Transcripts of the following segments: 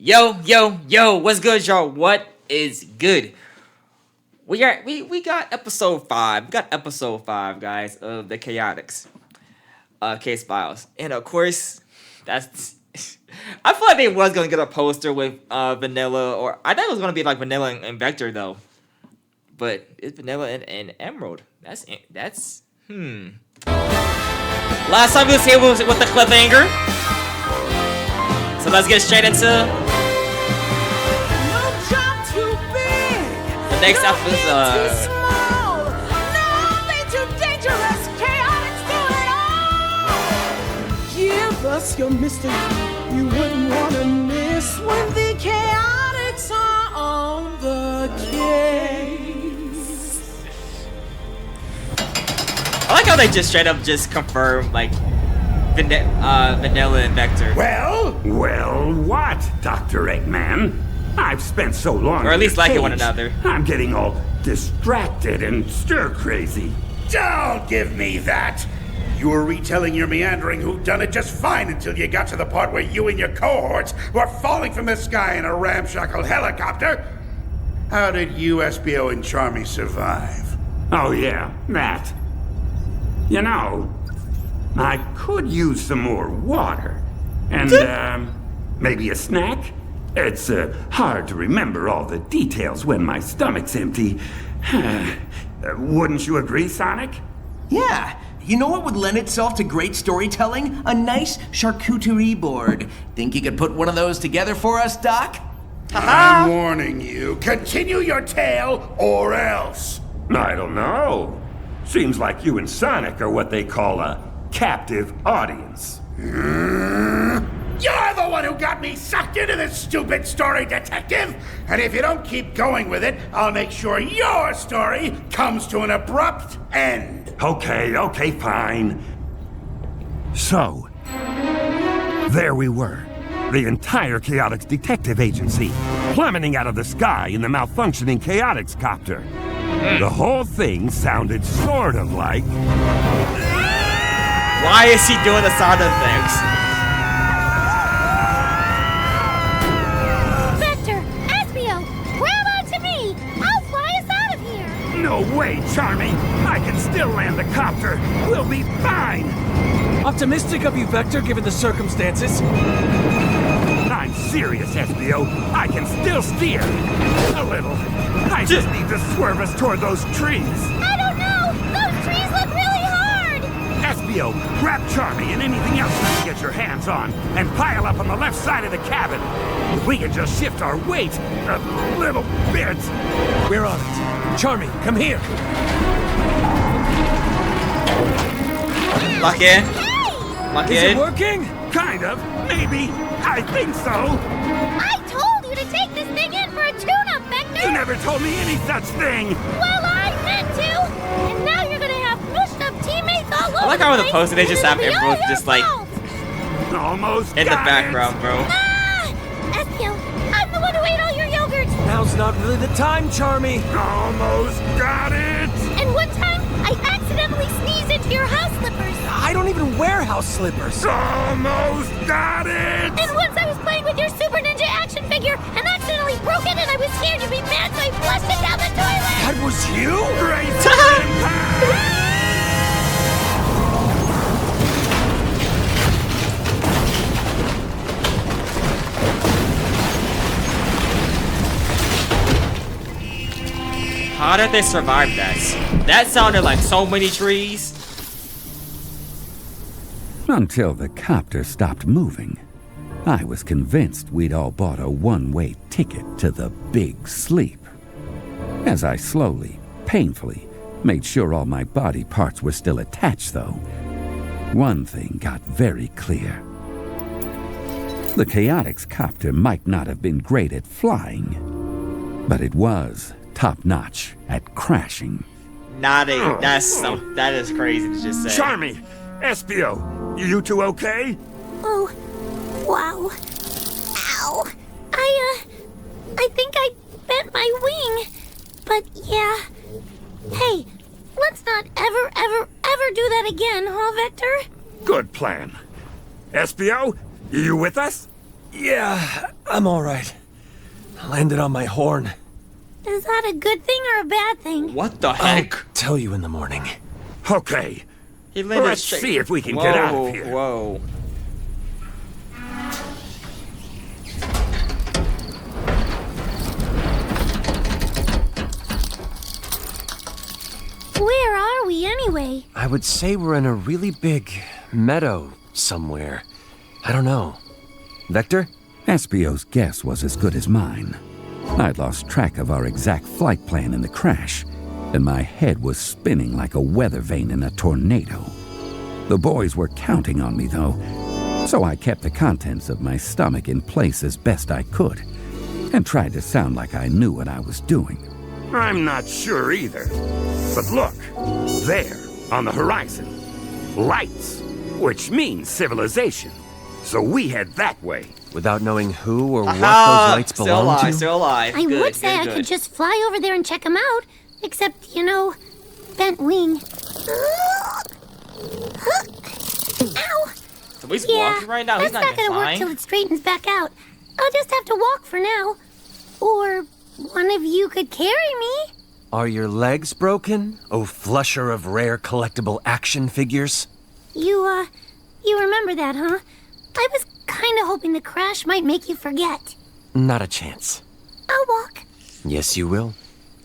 Yo, what's good, y'all? What is good? We got episode 5. We got episode 5, guys, of the Chaotix case files. And of course, that's I feel like they was gonna get a poster with Vanilla, or I thought it was gonna be like Vanilla and Vector though. But it's Vanilla and Emerald. That's Last time we was here was with the cliffhanger. So let's get straight into the next episode. Give us your mystery you wouldn't want to miss when the Chaotix are on the case. I like how they just straight up just confirm like Vanilla and Vector. Well, what, Dr. Eggman? I've spent so long, or at least liking one another. I'm getting all distracted and stir-crazy. Don't give me that! You were retelling your meandering whodunit just fine until you got to the part where you and your cohorts were falling from the sky in a ramshackle helicopter. How did you, SBO, and Charmy survive? Oh yeah, that. You know, I could use some more water. And, maybe a snack? It's, hard to remember all the details when my stomach's empty. Wouldn't you agree, Sonic? Yeah. You know what would lend itself to great storytelling? A nice charcuterie board. Think you could put one of those together for us, Doc? I'm warning you. Continue your tale, or else. I don't know. Seems like you and Sonic are what they call a captive audience. You're the one who got me sucked into this stupid story, detective! And if you don't keep going with it, I'll make sure your story comes to an abrupt end. Okay, fine. So, there we were. The entire Chaotix detective agency, plummeting out of the sky in the malfunctioning Chaotix copter. The whole thing sounded sort of like... Why is he doing the sound effects? No way, Charmy! I can still land the copter! We'll be fine! Optimistic of you, Vector, given the circumstances. I'm serious, SBO. I can still steer. A little. I just need to swerve us toward those trees. I don't know! Those trees look really hard! SBO, grab Charmy and anything else you can get your hands on, and pile up on the left side of the cabin. If we can just shift our weight a little bit. We're on it. Charmy, come here. Lock in. Lock Is in. it working? Kind of. Maybe. I think so. I told you to take this thing in for a tune-up, Vector! You never told me any such thing. Well, I meant to! And now you're gonna have mushed-up teammates all over I like how in the poster they just have It'll be all Emerald your just like fault. Almost in the got background, it. bro. Espio, I'm the one who ate all your yogurt! Now's not really the time, Charmy. Almost got it. And one time, I accidentally sneezed into your house slippers! I don't even wear house slippers. Almost got it. And once I was playing with your Super Ninja action figure and accidentally broke it and I was scared you'd be mad, so I flushed it down the toilet! That was you? Great impact. How did they survive that? That sounded like so many trees. Until the copter stopped moving, I was convinced we'd all bought a one-way ticket to the big sleep. As I slowly, painfully, made sure all my body parts were still attached, though, one thing got very clear. The Chaotix copter might not have been great at flying, but it was top-notch at crashing. That is crazy to just say. Charmy, SBO, you two okay? Oh, wow. Ow. I think I bent my wing. But yeah. Hey, let's not ever do that again, huh, Vector? Good plan. SBO, you with us? Yeah, I'm all right. I landed on my horn. Is that a good thing or a bad thing? What the heck? I'll tell you in the morning. Okay, He landed let's straight. see if we can get out Whoa, of here. Whoa. Where are we anyway? I would say we're in a really big meadow somewhere. I don't know. Vector? Espio's guess was as good as mine. I'd lost track of our exact flight plan in the crash, and my head was spinning like a weather vane in a tornado. The boys were counting on me, though, so I kept the contents of my stomach in place as best I could, and tried to sound like I knew what I was doing. I'm not sure either. But look, there, on the horizon. Lights, which means civilization. So we head that way. Without knowing who or what those Aha! lights Still belong alive, to? still alive. I Good, would say good, I good. could just fly over there and check them out. Except, bent wing. Ow! So he's Yeah, walking right now. He's that's not not even gonna work flying. till it straightens back out. I'll just have to walk for now. Or one of you could carry me. Are your legs broken, oh flusher of rare collectible action figures? You remember that, huh? I was kinda hoping the crash might make you forget. Not a chance. I'll walk. Yes, you will.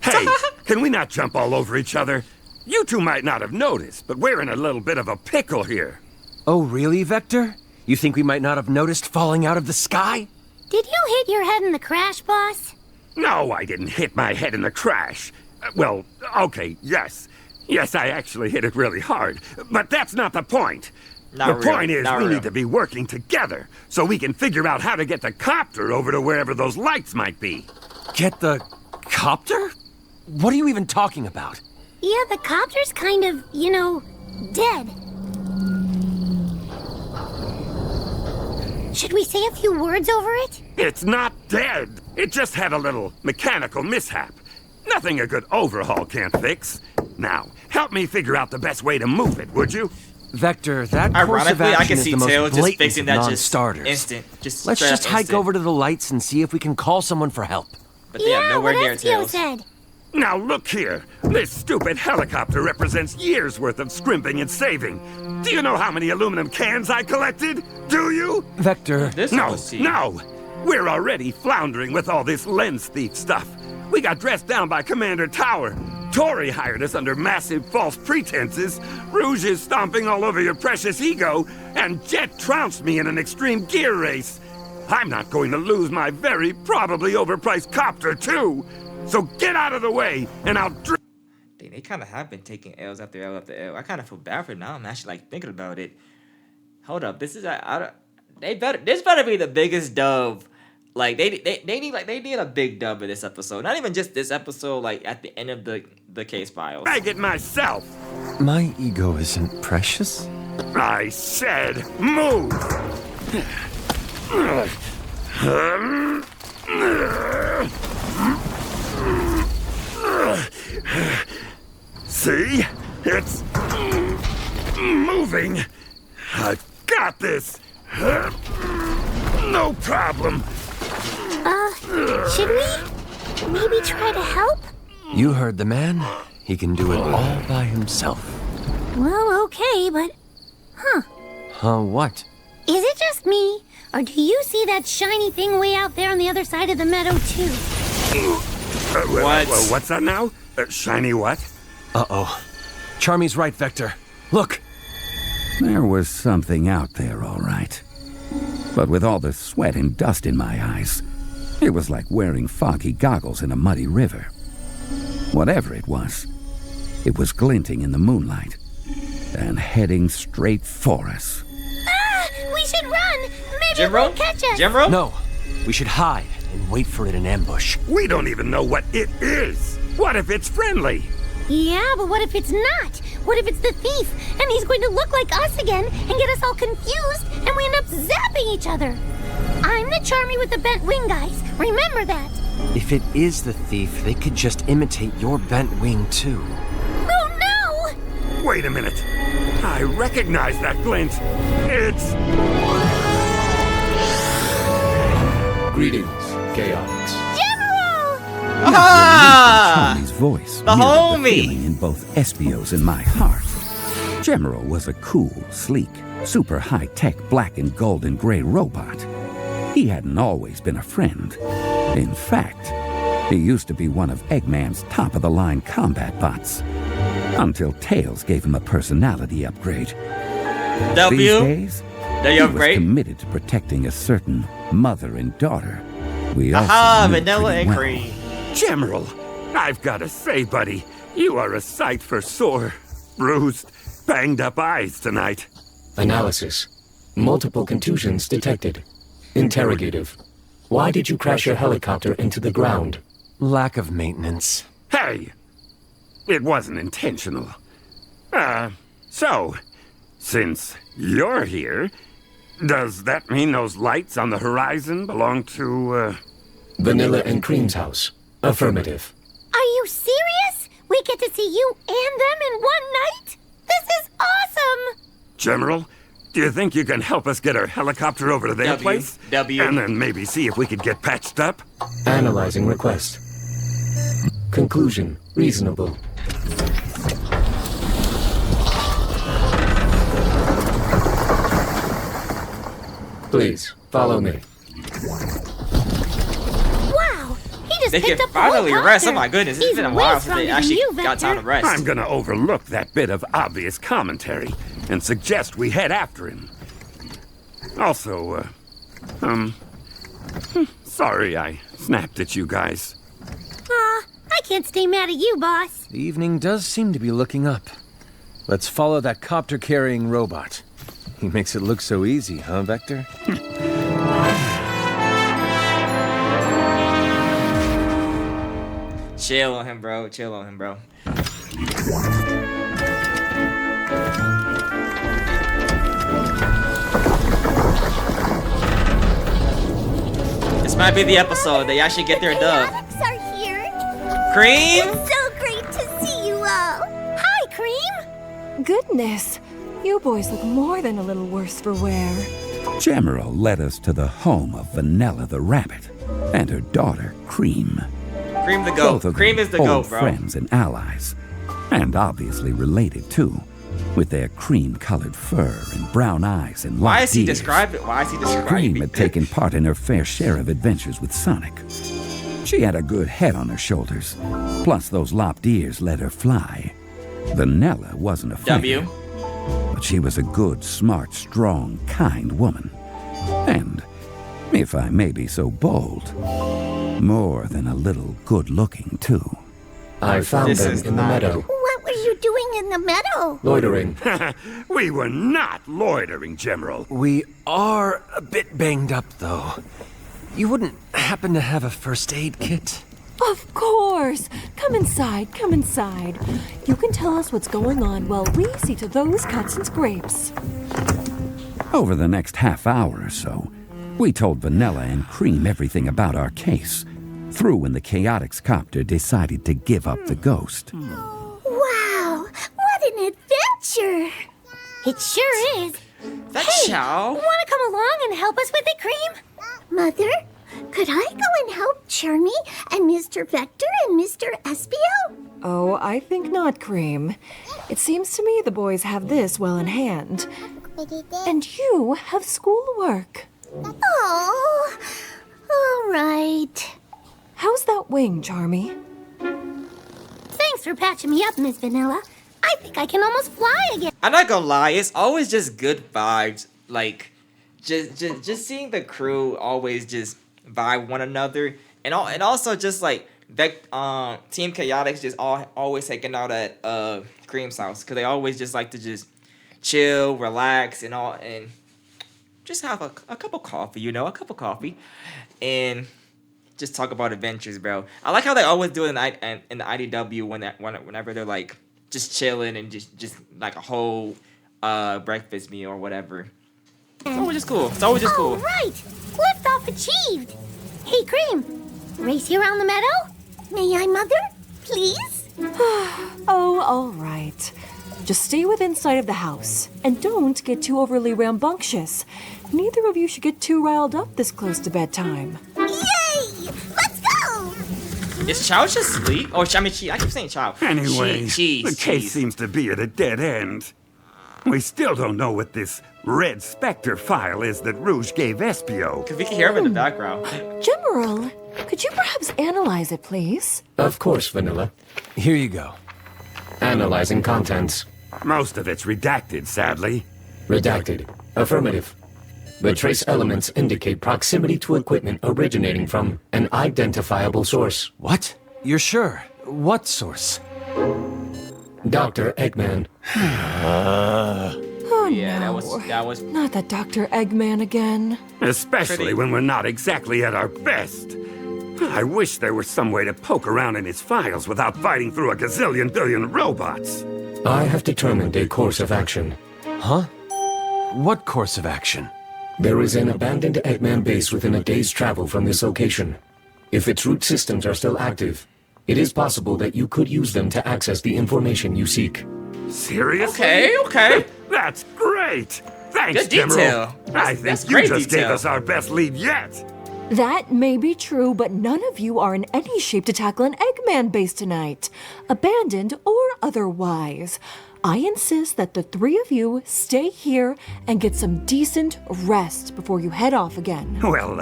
Hey, can we not jump all over each other? You two might not have noticed, but we're in a little bit of a pickle here. Oh, really, Vector? You think we might not have noticed falling out of the sky? Did you hit your head in the crash, boss? No, I didn't hit my head in the crash. Well, okay, yes. Yes, I actually hit it really hard. But that's not the point. Not The real, point is not we real. need to be working together so we can figure out how to get the copter over to wherever those lights might be. Get the copter? What are you even talking about? Yeah, the copter's kind of, dead. Should we say a few words over it? It's not dead. It just had a little mechanical mishap. Nothing a good overhaul can't fix. Now, help me figure out the best way to move it, would you? Vector, that course of Ironically, I action can is see the most Tails just blatant fixing of that just non-starters. instant. Just Let's straight just up hike instant. over to the lights and see if we can call someone for help. But they are nowhere what near Espio Tails. said. Now look here. This stupid helicopter represents years' worth of scrimping and saving. Do you know how many aluminum cans I collected? Do you? Vector, This No, was cheap. no. We're already floundering with all this lens thief stuff. We got dressed down by Commander Tower. Tori hired us under massive false pretenses. Rouge is stomping all over your precious ego. And Jet trounced me in an extreme gear race. I'm not going to lose my very probably overpriced copter, too. So get out of the way, and I'll... Dang, they kind of have been taking L's after L after L. I kind of feel bad for it now. I'm actually thinking about it. Hold up, this is this better be the biggest dub. Like they need a big dub in this episode. Not even just this episode. Like at the end of the case files. bag it myself. my ego isn't precious. I said move. See? It's moving. I've got this. No problem. Should we maybe try to help? You heard the man. He can do it all by himself. Well, okay, but What? is it just me? Or do you see that shiny thing way out there on the other side of the meadow, too? What? What's that now? Shiny what? Uh-oh. Charmy's right, Vector. Look. There was something out there, all right. But with all the sweat and dust in my eyes, it was like wearing foggy goggles in a muddy river. Whatever it was glinting in the moonlight and heading straight for us. Ah! We should run! Maybe it Jimro? won't catch us! Jimro? No. We should hide and wait for it in ambush. We don't even know what it is. What if it's friendly? Yeah, but what if it's not? What if it's the thief, and he's going to look like us again and get us all confused, and we end up zapping each other? I'm the Charmy with the bent wing, guys. Remember that. If it is the thief, they could just imitate your bent wing, too. Oh, no! Wait a minute. I recognize that glint. It's... Greetings, Chaotix. General! Ah! Charmy's voice The mirrored homie! the feeling in both Espio's and my heart. General was a cool, sleek, super high-tech black and gold and gray robot. He hadn't always been a friend. In fact, he used to be one of Eggman's top-of-the-line combat bots. Until Tails gave him a personality upgrade. W. These days, They he was upgrade. committed to protecting a certain mother and daughter. We also Aha, knew vanilla pretty and well. cream. General, I've got to say, buddy, you are a sight for sore, bruised, banged-up eyes tonight. Analysis. Multiple contusions detected. Interrogative. Why did you crash your helicopter into the ground? Lack of maintenance. Hey, it wasn't intentional. So, since you're here, does that mean those lights on the horizon belong to, Vanilla and Cream's house. Affirmative. Are you serious? We get to see you and them in one night? This is awesome! General? Do you think you can help us get our helicopter over to their W. place? W. And then maybe see if we could get patched up? Analyzing request. Conclusion. Reasonable. Please, follow me. Wow! He just They picked can up the whole finally rest. Oh copter. my goodness, it's He's been a way while since they stronger than actually you, got time to Vector. rest. I'm gonna overlook that bit of obvious commentary and suggest we head after him. Also, sorry I snapped at you guys. Aw, I can't stay mad at you, boss. The evening does seem to be looking up. Let's follow that copter-carrying robot. He makes it look so easy, huh, Vector? Chill on him, bro. Chill on him, bro. This might be the episode they actually get their dub. Chaotix are here. Cream? It's so great to see you all. Hi, Cream. Goodness, you boys look more than a little worse for wear. General led us to the home of Vanilla the rabbit and her daughter, Cream. Cream the Both goat. of Cream them is the old goat, bro. friends and allies, and obviously related too, with their cream-colored fur and brown eyes and Why light is he ears. describing? Why is he describing? Cream had taken part in her fair share of adventures with Sonic. She had a good head on her shoulders, plus those lopped ears let her fly. Vanilla wasn't a fighter, W. but she was a good, smart, strong, kind woman. And, if I may be so bold, more than a little good-looking, too. I found This them is in the not- meadow. What were you doing in the meadow? Loitering. We were not loitering, General. We are a bit banged up, though. You wouldn't happen to have a first aid kit? Of course! Come inside, come inside. You can tell us what's going on while we see to those cuts and scrapes. Over the next half hour or so, we told Vanilla and Cream everything about our case, through when the Chaotix copter decided to give up the ghost. Wow, what an adventure! It sure is. That Hey, Chow. want to come along and help us with it, Cream? Mother, could I go and help Charmy and Mr. Vector and Mr. Espio? Oh, I think not, Cream. It seems to me the boys have this well in hand. And you have schoolwork. Oh, all right. How's that wing, Charmy? Thanks for patching me up, Miss Vanilla. I think I can almost fly again. I'm not gonna lie, it's always just good vibes. Like, just seeing the crew always just vibe one another, and also just like that Team Chaotix just always taking out at Cream's house, because they always just like to just chill, relax, and just have a cup of coffee, you know, a cup of coffee, and just talk about adventures, bro. I like how they always do it in the IDW whenever they're like just chilling and just like a whole breakfast meal or whatever. It's always just cool. It's always just cool. All right, liftoff achieved. Hey, Cream, race you around the meadow? May I, Mother? Please? Oh, all right. Just stay within sight of the house, and don't get too overly rambunctious. Neither of you should get too riled up this close to bedtime. Yes, Is Chow just asleep? Oh, I mean, I keep saying Chow. Anyway, the case seems to be at a dead end. We still don't know what this Red Spectre file is that Rouge gave Espio. Because we can hear him in the background. General, could you perhaps analyze it, please? Of course, Vanilla. Here you go. Analyzing contents. Most of it's redacted, sadly. Redacted. Affirmative. The trace elements indicate proximity to equipment originating from an identifiable source. What? You're sure? What source? Dr. Eggman. Oh, Yeah, no. that was. Not that Dr. Eggman again. Especially when we're not exactly at our best. I wish there was some way to poke around in his files without fighting through a gazillion billion robots. I have determined a course of action. Huh? What course of action? There is an abandoned Eggman base within a day's travel from this location. If its root systems are still active, it is possible that you could use them to access the information you seek. Seriously? Okay. That's great! Thanks, Good detail. General. That's I think you great just detail. gave us our best lead yet. That may be true, but none of you are in any shape to tackle an Eggman base tonight, abandoned or otherwise. I insist that the three of you stay here and get some decent rest before you head off again. Well,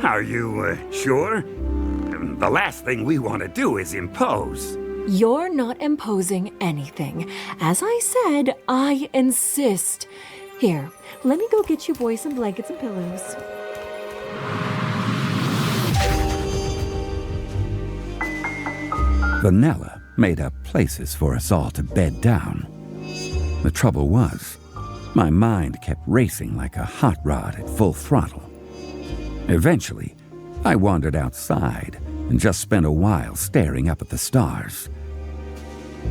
are you sure? The last thing we want to do is impose. You're not imposing anything. As I said, I insist. Here, let me go get you boys some blankets and pillows. Vanilla made up places for us all to bed down. The trouble was, my mind kept racing like a hot rod at full throttle. Eventually, I wandered outside and just spent a while staring up at the stars.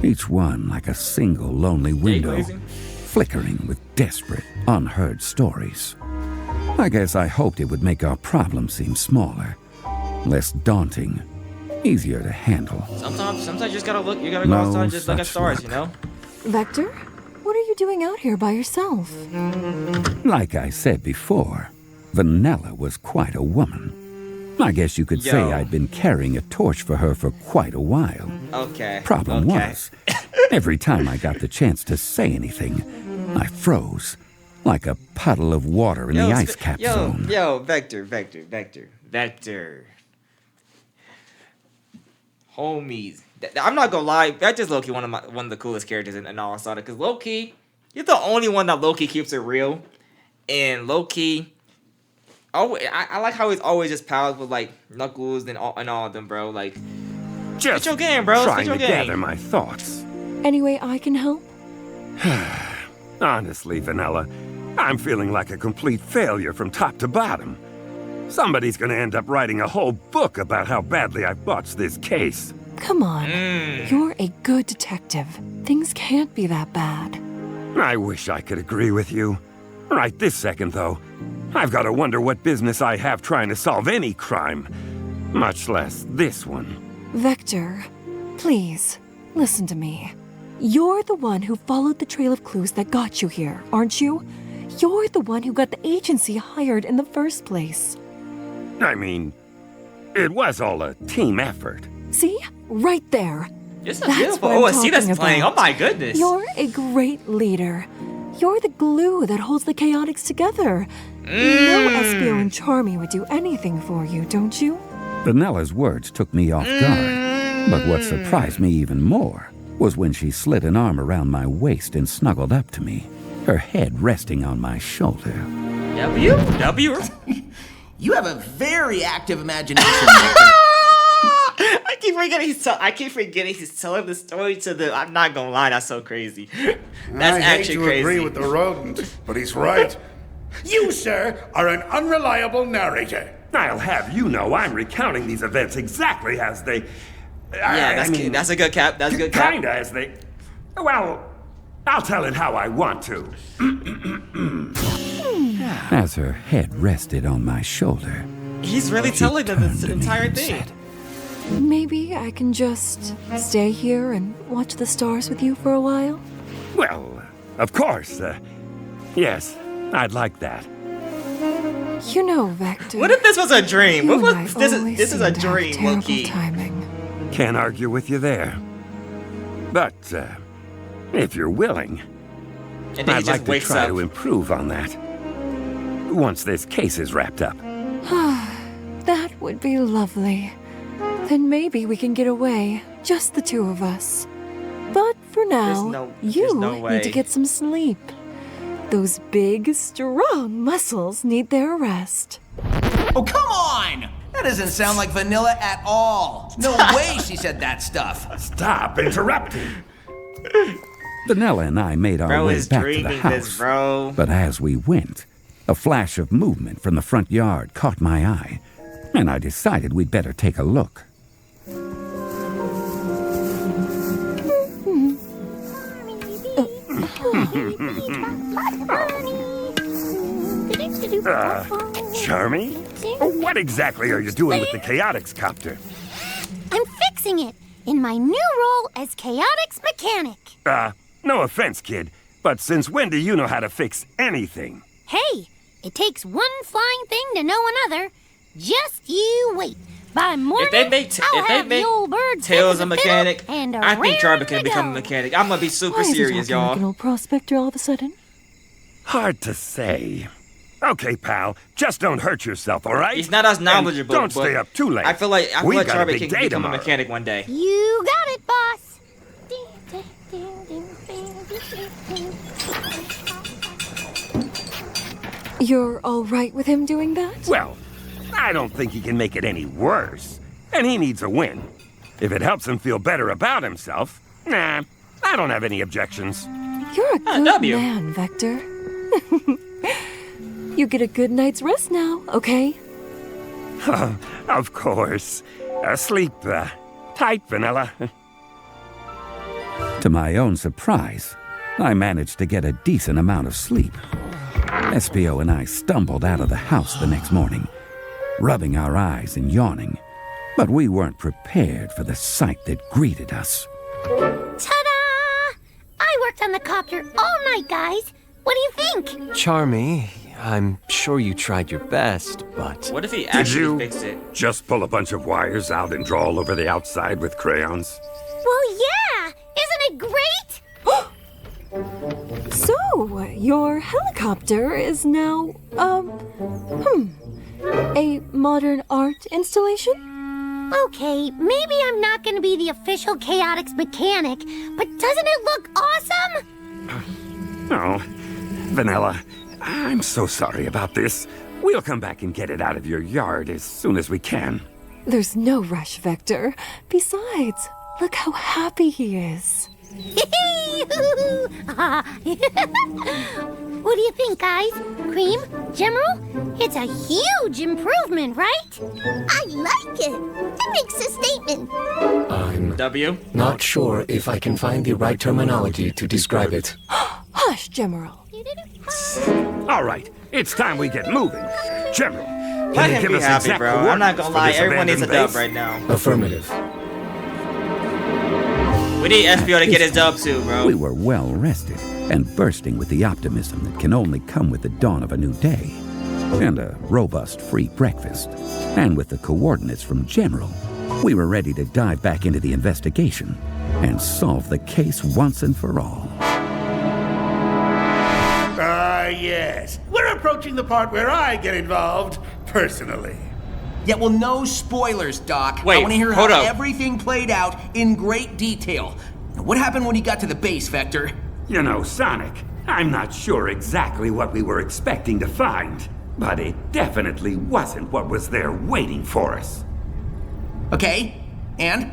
Each one like a single lonely window, flickering with desperate, unheard stories. I guess I hoped it would make our problem seem smaller, less daunting, easier to handle. Sometimes you just gotta look. You gotta go No outside and just look at such stars. luck. You know. Vector, what are you doing out here by yourself? Like I said before, Vanilla was quite a woman. I guess you could say Yo. I'd been carrying a torch for her for quite a while. Okay. Problem okay. was, every time I got the chance to say anything, I froze, like a puddle of water in the ice cap zone. Yo, Vector. Homies. I'm not gonna lie, Vector's low-key one of the coolest characters in all of Sonic. Because low-key, you're the only one that low-key keeps it real. And low-key, I like how he's always just pals with like Knuckles and all of them, bro. Like, Just get your game, bro. trying Get your to game. gather my thoughts. Any way I can help? Honestly, Vanilla, I'm feeling like a complete failure from top to bottom. Somebody's gonna end up writing a whole book about how badly I botched this case. Come on. You're a good detective. Things can't be that bad. I wish I could agree with you. Right this second, though, I've got to wonder what business I have trying to solve any crime, much less this one. Vector, please, listen to me. You're the one who followed the trail of clues that got you here, aren't you? You're the one who got the agency hired in the first place. I mean, it was all a team effort. See? Right there. This is That's beautiful. what I'm Oh, I see that's talking playing. about. Oh my goodness. You're a great leader. You're the glue that holds the Chaotix together. You know Espio and Charmy would do anything for you, don't you? Vanilla's words took me off guard. But what surprised me even more was when she slid an arm around my waist and snuggled up to me, her head resting on my shoulder. W? You have a very active imagination, Vector. I keep forgetting he's telling the story to the. I'm not gonna lie, that's so crazy. That's I hate actually to crazy. agree with the rodent, but he's right. You, sir, are an unreliable narrator. I'll have you know I'm recounting these events exactly as they... Yeah, that's a good cap. That's a good cap. Kinda as they... Well, I'll tell it how I want to. As her head rested on my shoulder, He's really telling them turned this to me entire and thing. said, Maybe I can just stay here and watch the stars with you for a while? Well, of course. Yes, I'd like that. You know, Vector. What if this was a dream? you What and if I this always is a seem to have dream, terrible Loki? timing. Can't argue with you there. But, if you're willing, And then he I'd just like to wakes try up. to improve on that. Once this case is wrapped up. That would be lovely. Then maybe we can get away, just the two of us. But for now, there's no way. need to get some sleep. Those big, strong muscles need their rest. Oh, come on! That doesn't sound like Vanilla at all. No way she said that stuff. Stop interrupting! Vanilla and I made our Bro way is back to the dreaming house. this, bro. But as we went, a flash of movement from the front yard caught my eye, and I decided we'd better take a look. Charmy? What exactly are you doing with the Chaotix copter? I'm fixing it in my new role as Chaotix mechanic. No offense, kid, but since when do you know how to fix anything? Hey, it takes one flying thing to know another. Just you wait. By morning, If they make, I'll if they have the old bird make Tails a fit with the mechanic, fiddle and I think around Charmy we can become a go. mechanic. I'm gonna be super Why is he serious, talking like an y'all. old prospector all of a sudden? Hard to say. Okay, pal, just don't hurt yourself, all right? He's not as And knowledgeable. don't but stay up too late. I feel like We got a Charmy big can day become a tomorrow. mechanic one day. You got it, boss. You're all right with him doing that? Well, I don't think he can make it any worse. And he needs a win. If it helps him feel better about himself, nah, I don't have any objections. You're a good W. man, Vector. You get a good night's rest now, okay? Of course. Sleep tight, Vanilla. To my own surprise, I managed to get a decent amount of sleep. SPO and I stumbled out of the house the next morning, rubbing our eyes and yawning, but we weren't prepared for the sight that greeted us. Ta-da! I worked on the copter all night, guys. What do you think? Charmy, I'm sure you tried your best, but... What if he Did actually you fixed it? just pull a bunch of wires out and draw all over the outside with crayons? Well, yeah. Isn't it great? So, your helicopter is now, a modern art installation? Okay, maybe I'm not going to be the official Chaotix mechanic, but doesn't it look awesome? Oh, Vanilla, I'm so sorry about this. We'll come back and get it out of your yard as soon as we can. There's no rush, Vector. Besides, look how happy he is. What do you think, guys? Cream? General? It's a huge improvement, right? I like it. It makes a statement. I'm W? not sure if I can find the right terminology to describe it. Hush, General. All right, it's time we get moving. General, Let can you him give be us happy, exact bro. I'm not coordinates gonna for lie. this Everyone needs a abandoned dub base? right now. Affirmative. We need SPO to get his dub too, bro. We were well rested and bursting with the optimism that can only come with the dawn of a new day, and a robust free breakfast. And with the coordinates from General, we were ready to dive back into the investigation and solve the case once and for all. Yes. We're approaching the part where I get involved, personally. Yeah, well, no spoilers, Doc. Wait, I want to hear hold how up. everything played out in great detail. Now, what happened when you got to the base, Vector? You know, Sonic, I'm not sure exactly what we were expecting to find, but it definitely wasn't what was there waiting for us. Okay, and?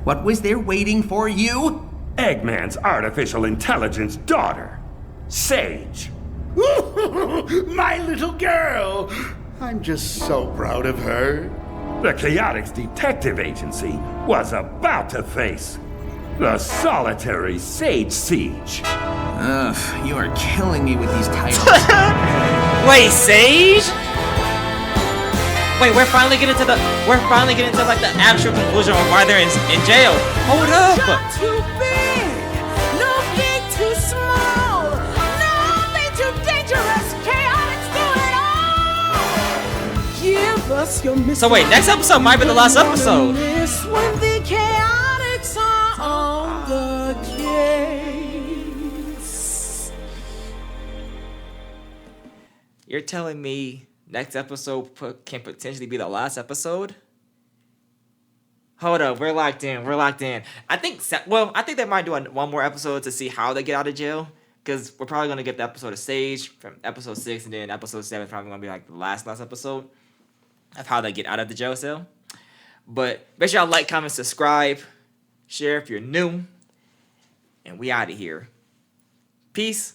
What was there waiting for you? Eggman's artificial intelligence daughter, Sage. My little girl! I'm just so proud of her. The Chaotix Detective Agency was about to face the solitary Sage Siege. Ugh, you are killing me with these titles. Wait, Sage? Wait, we're finally getting to like the actual conclusion of why they're in jail. Hold up. Too big, no gig too small, nothing too dangerous. Chaotix do it all. Give Just your So wait, next episode might be the last episode. miss when the chaotics are on the case. You're telling me next episode can potentially be the last episode? Hold up, we're locked in. I think they might do one more episode to see how they get out of jail. Because we're probably going to get the episode of Sage from episode 6, and then episode 7 is probably going to be like the last episode of how they get out of the jail cell. But make sure y'all like, comment, subscribe, share if you're new. And we out of here. Peace.